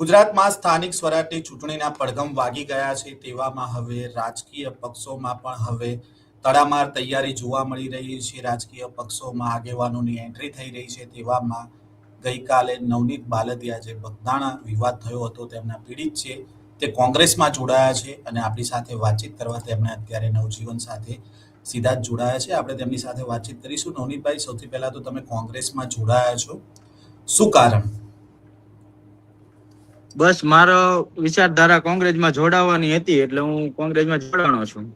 ગુજરાતમાં સ્થાનિક સ્વરાજની ચૂંટણીના પડઘમ વાગી ગયા છે. તેવામાં હવે રાજકીય પક્ષોમાં પણ હવે તડામાર તૈયારી જોવા મળી રહી છે. રાજકીય પક્ષોમાં આગેવાનોની એન્ટ્રી થઈ રહી છે. તેવામાં ગઈકાલે નવનીત બાલદિયા જે બગદાણા વિવાદ થયો હતો તેમના પીડિત છે તે કોંગ્રેસમાં જોડાયા છે અને આપણી સાથે વાતચીત કરવા તેમણે અત્યારે નવજીવન સાથે સીધા જ જોડાયા છે. આપણે તેમની સાથે વાતચીત કરીશું. નવનીતભાઈ, સૌથી પહેલા તો તમે કોંગ્રેસમાં જોડાયા છો, શું કારણ? બસ મારો વિચારધારા કોંગ્રેસમાં જોડાવાની હતી એટલે હું કોંગ્રેસમાં જોડાણો છું.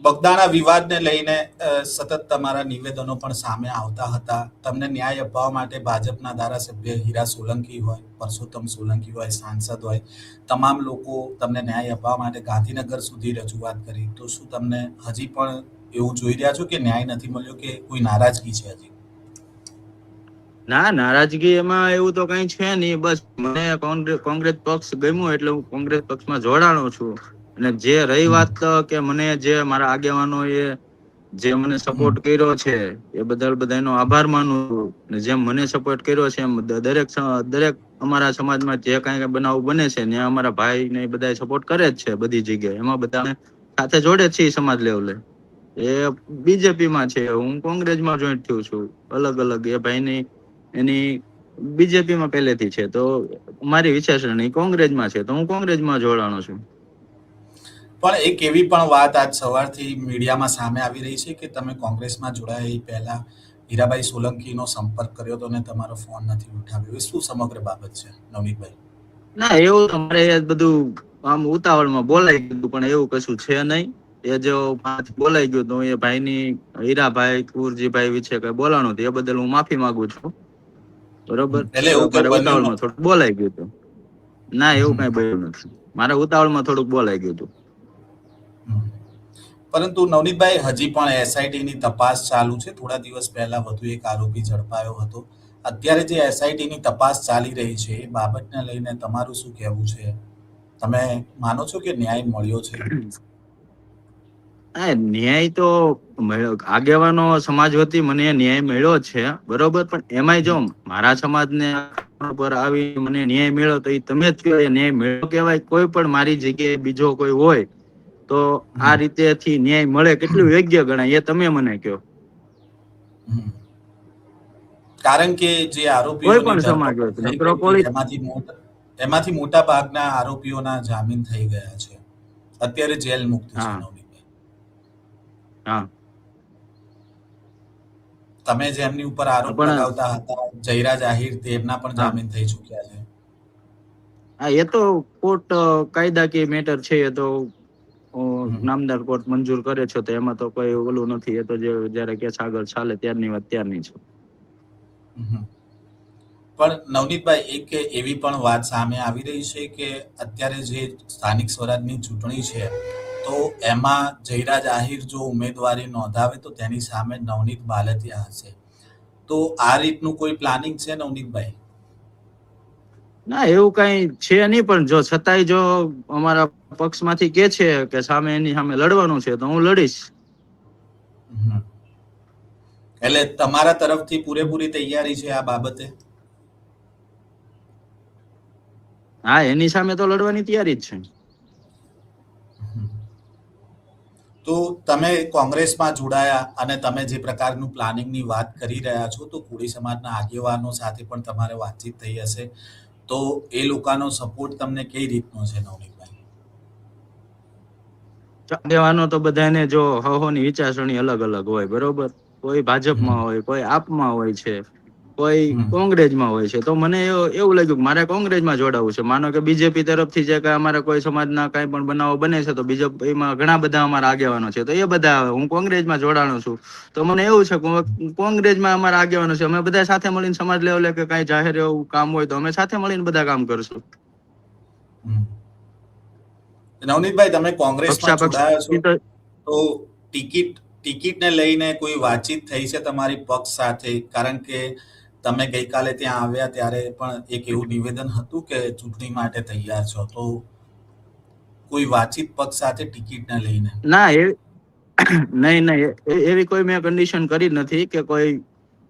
બગદાણા વિવાદને લઈને સતત તમારા નિવેદનો પણ સામે આવતા હતા. તમને ન્યાય અપાવવા માટે ભાજપના ધારાસભ્ય હીરા સોલંકી હોય, પરસોત્તમ સોલંકી હોય, સાંસદ હોય, તમામ લોકો તમને ન્યાય અપાવવા માટે ગાંધીનગર સુધી રજૂઆત કરી. તો શું તમને હજી પણ એવું જોઈ રહ્યા છો કે ન્યાય નથી મળ્યો કે કોઈ નારાજગી છે હજી? ના, નારાજગી એમાં એવું તો કઈ છે નહીં. બસ મને કોંગ્રેસ પક્ષ ગમ્યું એટલે હું કોંગ્રેસ પક્ષમાં જોડાણો છું. અને જે રહી વાત કે મને જે મારા આગેવાનો જે મને સપોર્ટ કર્યો છે એ બદલ બધાનો આભાર માનું છું. અને જેમ મને સપોર્ટ કર્યો છે એમ દરેક અમારા સમાજમાં જે કાંઈ બનાવ બને છે ને અમારા ભાઈ ને બધા સપોર્ટ કરે જ છે બધી જગ્યાએ. એમાં બધા સાથે જોડે જ છે સમાજ લેવલે. એ બીજેપી માં છે, હું કોંગ્રેસમાં જોઈન્ટ થયું છું. અલગ અલગ એ ભાઈની એની બીજેપીમાં પહેલેથી છે તો મારી વિચારસરણી કોંગ્રેસમાં છે તો હું કોંગ્રેસમાં જોડાણો છું. પણ એક એવી પણ વાત આજ સવારથી મીડિયામાં સામે આવી રહી છે કે તમે કોંગ્રેસમાં જોડાયા એ પહેલા હીરાભાઈ સોલંકીનો સંપર્ક કર્યો હતો અને તમારો ફોન નથી ઉઠાવ્યો. એ શું સમગ્ર બાબત છે, નવનીતભાઈ? ના, એવું તમારે બધું આમ ઉતાવળમાં બોલાઈ ગયું, પણ એવું કશું છે નહીં. એ જો બોલાઈ ગયું તો એ ભાઈની હીરાભાઈ કુરજીભાઈ વિશે કઈ બોલાણું હતું એ બદલ હું માફી માંગુ છું. બરોબર, એટલે એવું કઈ મારે બન્યું ઉતાવળમાં નથી? થોડું બોલાઈ ગયું હતું. ના, એવું કઈ બન્યું નથી. મારે ઉતાવળમાં થોડુંક બોલાઈ ગયું હતું. પરંતુ નવનીતભાઈ, હજી પણ એસઆઈટીની તપાસ ચાલુ છે. થોડા દિવસ પહેલા વધુ એક આરોપી ઝડપાયો હતો. અત્યારે જે એસઆઈટીની તપાસ ચાલી રહી છે એ બાબતને લઈને તમારું શું કહેવું છે? તમે માનો છો કે ન્યાય મળ્યો છે? ન્યાય તો આગેવાનો સમાજ વતી મને ન્યાય મળ્યો છે, બરોબર. પણ એમાંય જો મારા સમાજને પર આવી મને ન્યાય મળ્યો તો એ તમે જ કહો ન્યાય મળ્યો કહેવાય? કોઈ પણ મારી જગ્યાએ બીજો કોઈ હોય તો આ રીતેથી ન્યાય મળે કેટલું યોગ્ય ગણાય એ તમે મને કહો. કારણ કે જે કોઈ આરોપીઓની પણ સમાજ હોય ધરપકડ થઈ નકરો ગઈ એમાંથી મોટા ભાગના આરોપીઓના જામીન થઈ ગયા છે. અત્યારે જેલ મુક્ત છે. નવનીતભાઈ, હા, તમે જેમની ઉપર આરોપ પણ લગાવતા હતા જયરાજ આહિર, તેમના પણ હા, જામીન થઈ ચુક્યા છે. હા, એ તો કોર્ટ કાયદાકીય મેટર છે. એ તો નામદાર કોર્ટ મંજૂર કરે છે તો એમાં તો કોઈ ઓલું નથી. એ તો જયારે કેસ આગળ ચાલે ત્યારની વાત ત્યારની છે. પણ નવનીતભાઈ, એક એવી પણ વાત સામે આવી રહી છે કે અત્યારે જે સ્થાનિક સ્વરાજની ચૂંટણી છે તો એમાં જયરાજ આહિર જો ઉમેદવારી નોંધાવે તો તેની સામે નવનીત બાલદિયા હશે. તો આ રીતનું કોઈ પ્લાનિંગ છે નવનીતભાઈ? ના, એવું કઈ છે નહીં. પણ જો છતાંય જો અમારા પક્ષમાંથી કે છે કે સામે એની સામે લડવાનું છે તો હું લડીશ. એટલે તમારા તરફથી પૂરેપૂરી તૈયારી છે આ બાબતે? હા, એની સામે તો લડવાની તૈયારી જ છે. તો તમે કોંગ્રેસમાં જોડાયા અને તમે જે પ્રકારનું પ્લાનિંગની વાત કરી રહ્યા છો તો કોળી સમાજના આગેવાનો સાથે પણ તમારે વાતચીત થઈ હશે. તો એ લોકોનો સપોર્ટ તમને કઈ રીતનો છે નવનીતભાઈ? આગેવાનો તો બધાને જો ની વિચારસરણી અલગ અલગ હોય, બરોબર. કોઈ ભાજપમાં હોય, કોઈ આપમાં હોય છે, કોઈ કોંગ્રેસમાં હોય છે. તો મને એવું લાગ્યું કે મારે કોંગ્રેસમાં જોડાવું છે. માનો કે બીજેપી તરફથી જે કઈ અમારા કોઈ સમાજના કઈ પણ બનાવો બને છે તો બીજેપીમાં ઘણા બધા અમારા આગેવાનો છે તો એ બધા હું કોંગ્રેસમાં જોડાણો છું. તો મને એવું છે કે કોંગ્રેસમાં અમારા આગેવાનો છે, અમે બધા સાથે મળીને સમાજ લેવલે કે કઈ જાહેર એવું કામ હોય તો અમે સાથે મળીને બધા કામ કરશું. નવનીતભાઈ, તમે કોંગ્રેસમાં જોડાયા છો પક્ષાપક્ષી તો ટિકિટને લઈને કોઈ વાતચીત થઈ છે તમારી પક્ષ સાથે? કારણ કે તમે ગઈકાલે ત્યાં આવ્યા ત્યારે પણ એક એવું નિવેદન હતું કે ચૂંટણી માટે તૈયાર છો. તો કોઈ વાતચીત પક્ષ સાથે ટિકિટને લઈને? ના, નહીં, એવી કોઈ મેં કન્ડિશન કરી નથી કે કોઈ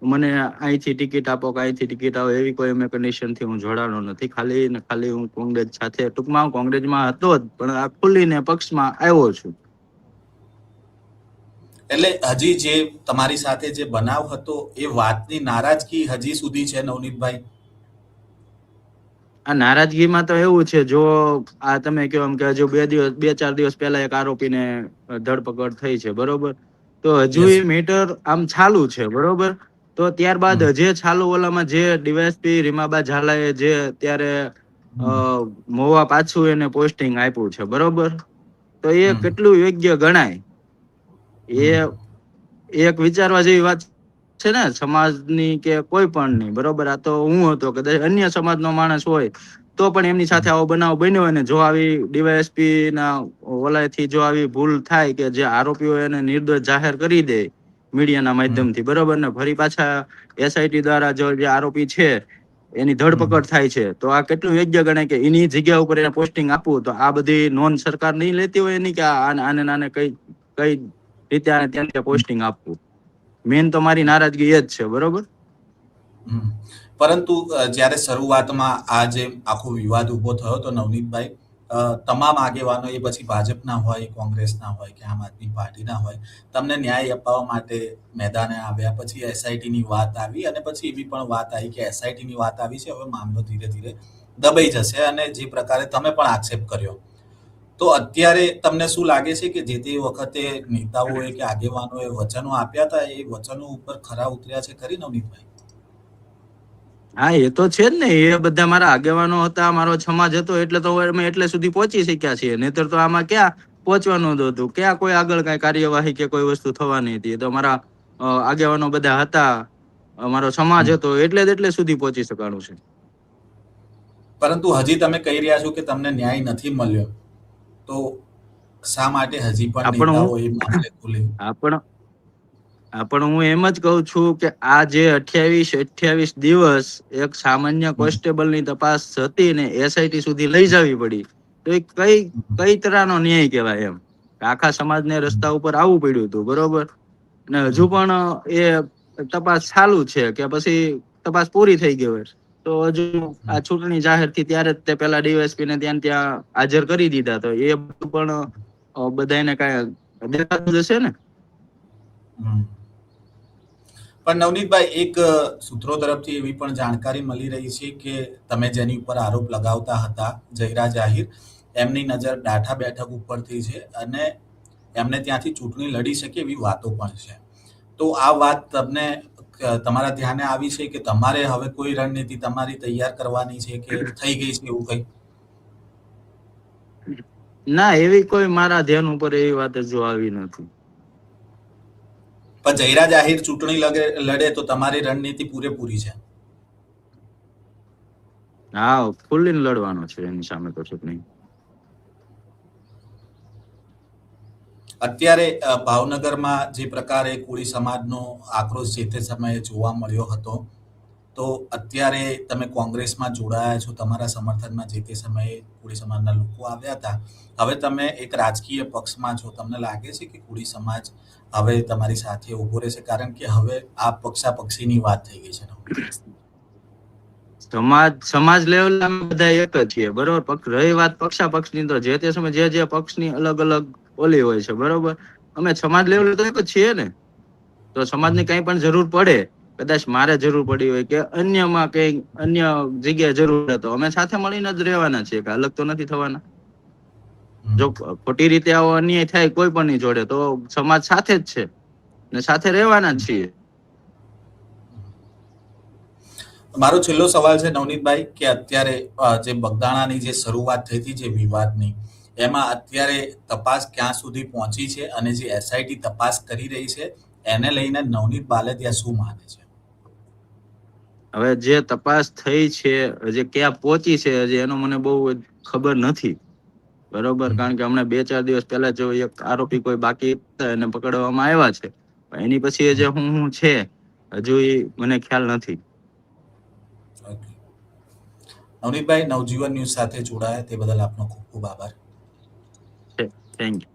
મને અહીંથી ટિકિટ આપો કે અહીંથી ટિકિટ આપો એવી કોઈ અમે કન્ડિશન થી હું જોડાણો નથી. ખાલી ને ખાલી હું કોંગ્રેસ સાથે, ટૂંકમાં હું કોંગ્રેસમાં હતો જ, પણ આ ખુલ્લીને પક્ષમાં આવ્યો છું. એટલે હજી જે તમારી સાથે જે બનાવ હતો એ વાતની નારાજગી હજી સુધી છે નવનીતભાઈ? આ નારાજગીમાં તો એવું છે, જો આ તમે કહો એમ કે હજુ 2-4 દિવસ પહેલા એક આરોપીને ધરપકડ થઈ છે, બરોબર? તો હજુ યસ. એ મેટર આમ ચાલુ છે, બરોબર? તો ત્યારબાદ હમ, જે ચાલુ ઓલામાં જે ડીવાયએસપી રીમાબા ઝાલાએ જે અત્યારે હમ, મોવા પાછું એને પોસ્ટિંગ આપ્યું છે, બરોબર? તો એ હમ, કેટલું યોગ્ય ગણાય? એ હમ, એક વિચારવા જેવી વાત છે ને, સમાજની કે કોઈ પણ નહીં, બરોબર? આ તો હું હતો, કદાચ અન્ય સમાજનો માણસ હોય તો પણ એમની સાથે આવો બનાવ બન્યો હોય ને, જો આવી ડીવાયએસપી ના ઓલાથી જો આવી ભૂલ થાય કે જે આરોપીઓ એને નિર્દોષ જાહેર કરી દે મીડિયાના હમ, માધ્યમથી, બરોબર ને, ફરી પાછા એસઆઈટી દ્વારા જો જે આરોપી છે એની હમ. ધરપકડ થાય છે, તો આ કેટલું યોગ્ય ગણાય કે એની જગ્યા ઉપર એને પોસ્ટિંગ આપવું? તો આ બધી નોંધ સરકાર નહીં લેતી હોય એની, કે આને કઈ કઈ રીતે આને ત્યાં પોસ્ટિંગ આપવું? મેન તો મારી નારાજગી એ જ છે, બરોબર? હમ. પરંતુ જ્યારે શરૂઆતમાં આ જે આખો વિવાદ ઉભો થયો હતો નવનીતભાઈ, તમામ આગેવાનો, એ પછી ભાજપના હોય, કોંગ્રેસના હોય કે આમ આદમી પાર્ટીના હોય, તમને ન્યાય અપાવવા માટે મેદાને આવ્યા. પછી એસઆઈટીની વાત આવી અને પછી એવી પણ વાત આવી કે એસઆઈટીની વાત આવી છે, હવે મામલો ધીરે ધીરે દબાઈ જશે, અને જે પ્રકારે તમે પણ આક્ષેપ કર્યો. તો અત્યારે તમને શું લાગે છે કે જે તે વખતે નેતાઓએ કે આગેવાનોએ વચનો આપ્યા હતા, એ વચનો ઉપર ખરા ઉતર્યા છે ખરી નવનીતભાઈ? હા, એ તો છે જ ને. એ બધા મારા આગેવાનો હતા, મારો સમાજ હતો, એટલે તો અમે એટલે સુધી પહોંચી શક્યા છીએ. નહીતર તો આમાં ક્યાં પહોંચવાનું જ હતું? ક્યાં કોઈ આગળ કઈ કાર્યવાહી કે કોઈ વસ્તુ થવાની હતી? એ તો મારા આગેવાનો બધા હતા, અમારો સમાજ હમ. હતો, એટલે સુધી પહોંચી શકાણું છે. પરંતુ હજી તમે કહી રહ્યા છો કે તમને ન્યાય નથી મળ્યો, તો શા માટે હજી પણ આપણ હું નેતાઓ એ મામલે ખુલે? આપણ પણ હું એમ જ કહું છું કે આ જે 28 દિવસ એક સામાન્ય હમ, કોન્સ્ટેબલ ની તપાસ હતી ને એસઆઈટી સુધી લઈ જવી પડી, તો એ હમ, કઈ તરહનો ન્યાય કહેવાય? એમ આખા સમાજને રસ્તા ઉપર આવવું પડ્યું હતું, બરોબર? અને હજુ હમ, પણ એ તપાસ ચાલુ છે કે પછી તપાસ પૂરી થઈ ગઈ હોય તો હજુ આ હમ, ચૂંટણી જાહેર થી ત્યારે જ તે પેલા ડીવાયએસપી ને ત્યાં હાજર કરી દીધા, તો એ બધું પણ બધાને કઈ દેખાતું હશે ને? હમ. પણ નવનીતભાઈ, એક સૂત્રો તરફથી એવી પણ જાણકારી મળી રહી છે કે તમે જેની ઉપર આરોપ લગાવતા હતા, જયરા જાહીર, એમની નજર ડાઠા બેઠક ઉપરથી છે અને એમને ત્યાંથી ચૂંટણી લડી શકે એવી વાતો પણ છે. તો આ વાત તમને તમારા ધ્યાને આવી છે કે તમારે હવે કોઈ રણનીતિ તમારી તૈયાર કરવાની છે કે થઈ ગઈ છે એવું કંઈ? ના, એવી કોઈ મારા ધ્યાન ઉપર એવી વાત હજુ આવી નથી. પણ જયરા જાહીર ચૂંટણી લડે તો તમારી રણનીતિ પૂરેપૂરી છે. હા, ખુલ્લીને લડવાનો છે એની સામે તો ચૂંટણી. અત્યારે ભાવનગરમાં જે પ્રકારે કોળી સમાજનો આક્રોશ જે તે સમયે જોવા મળ્યો હતો, તો અત્યારે તમે કોંગ્રેસમાં જોડાયા છો, તમારા સમર્થનમાં જે તે સમયે કોળી સમાજના લોકો આવ્યા હતા. હવે તમે એક રાજકીય પક્ષમાં છો, તમને લાગે છે કે કોળી સમાજ હવે તમારી સાથે ઉભો રહેશે? કારણ કે હવે આ પક્ષાપક્ષીની વાત થઈ ગઈ છે. સમાજ લેવલે અમે બધા એક જ છીએ, બરોબર? રહી વાત પક્ષાપક્ષની, તો જે તે સમય જે પક્ષની અલગ અલગ ઓલી હોય છે, બરોબર? અમે સમાજ લેવલે તો એક જ છીએ ને. તો સમાજની કઈ પણ જરૂર પડે, કદાચ મારે જરૂર પડી હોય કે અન્યમાં કઈ અન્ય જગ્યાએ જરૂર પડે, તો અમે સાથે મળીને જ રહેવાના છીએ, કે અલગ તો નથી થવાના. જો હમ. ખોટી રીતે આવો અન્યાય થાય કોઈ પણ ની જોડે, તો સમાજ સાથે જ છે ને સાથે રહેવાના જ છીએ. મારો છેલ્લો સવાલ છે નવનીતભાઈ, કે અત્યારે જે બગદાણાની જે શરૂઆત થઈ હતી જે વિવાદની, એમાં અત્યારે તપાસ ક્યાં સુધી પહોંચી છે અને જે એસઆઈટી તપાસ કરી રહી છે એને લઈને નવનીત બાલદિયા શું માને છે? હવે જે તપાસ થઈ છે હજી ક્યાં પહોંચી છે હજી એનો મને બહુ ખબર નથી, બરોબર? હમ, કારણ કે હમણાં 2-4 દિવસ પહેલા જો એક આરોપી કોઈ બાકી હતા એને પકડવામાં આવ્યા છે, એની પછી જે હું છે હજુ એ મને ખ્યાલ નથી. ઓકે. નવનીતભાઈ, નવજીવન ન્યૂઝ સાથે જોડાયા તે બદલ આપનો ખૂબ ખૂબ આભાર. Thank you.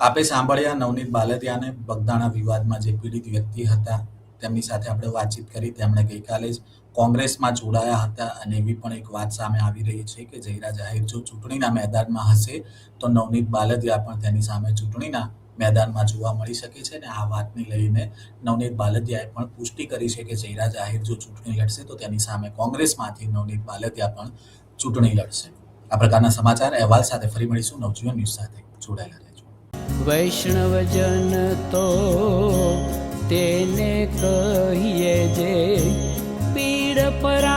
આપે સાંભળ્યા નવનીત બાલદિયાને, બગદાણા વિવાદમાં જે પીડિત વ્યક્તિ હતા તેમની સાથે આપણે વાતચીત કરી. તેમણે ગઈકાલે જ કોંગ્રેસમાં જોડાયા હતા અને એવી પણ એક વાત સામે આવી રહી છે કે જયરાજ આહિર જો ચૂંટણીના મેદાનમાં હશે તો નવનીત બાલદિયા પણ તેની સામે ચૂંટણીના મેદાનમાં જોવા મળી શકે છે. અને આ વાતને લઈને નવનીત બાલદિયાએ પણ પુષ્ટિ કરી છે કે જયરાજ આહિર જો ચૂંટણી લડશે તો તેની સામે કોંગ્રેસમાંથી નવનીત બાલદિયા પણ ચૂંટણી લડશે. આ પ્રકારના સમાચાર અહેવાલ સાથે ફરી મળીશું. નવજીવન ન્યૂઝ સાથે જોડાયેલા રહેજો. વૈષ્ણવજન તો તેને કહીએ જે પીડ પરા